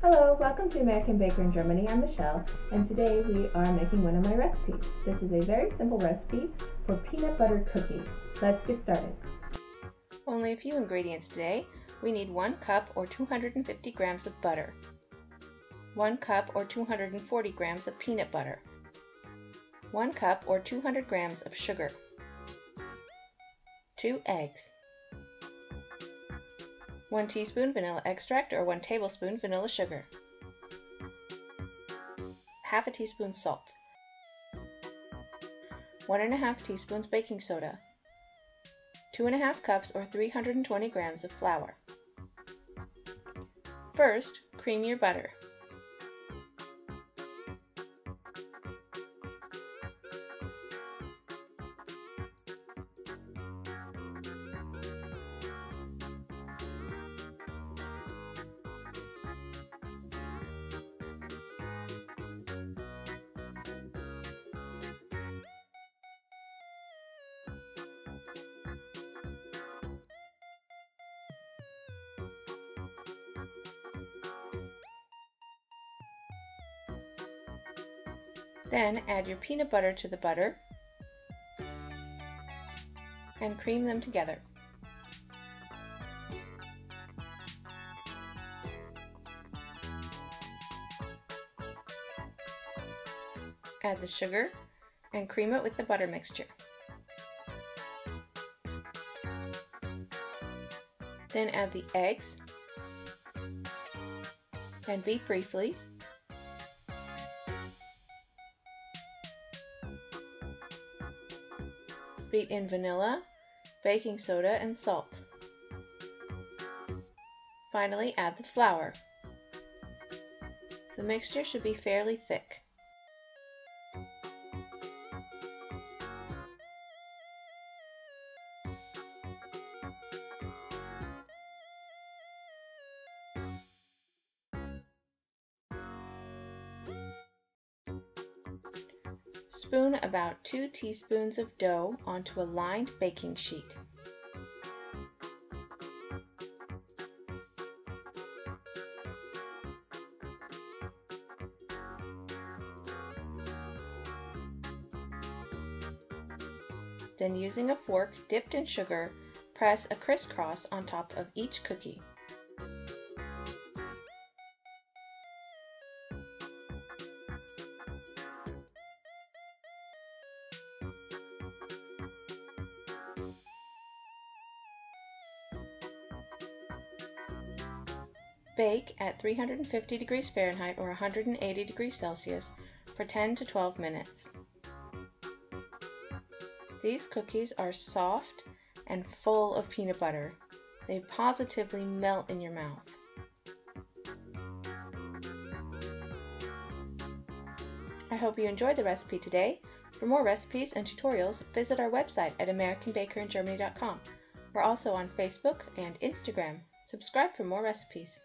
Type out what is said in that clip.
Hello, welcome to American Baker in Germany. I'm Michelle, and today we are making one of my recipes. This is a very simple recipe for peanut butter cookies. Let's get started. Only a few ingredients today. We need 1 cup or 250 grams of butter, 1 cup or 240 grams of peanut butter, 1 cup or 200 grams of sugar, 2 eggs, 1 teaspoon vanilla extract or 1 tablespoon vanilla sugar, half a teaspoon salt, 1.5 teaspoons baking soda, 2.5 cups or 320 grams of flour. First, cream your butter. Then add your peanut butter to the butter and cream them together. Add the sugar and cream it with the butter mixture. Then add the eggs and beat briefly. Beat in vanilla, baking soda, and salt. Finally, add the flour. The mixture should be fairly thick. Spoon about 2 teaspoons of dough onto a lined baking sheet. Then, using a fork dipped in sugar, press a crisscross on top of each cookie. Bake at 350 degrees Fahrenheit or 180 degrees Celsius for 10 to 12 minutes. These cookies are soft and full of peanut butter. They positively melt in your mouth. I hope you enjoyed the recipe today. For more recipes and tutorials, visit our website at AmericanBakerInGermany.com. We're also on Facebook and Instagram. Subscribe for more recipes.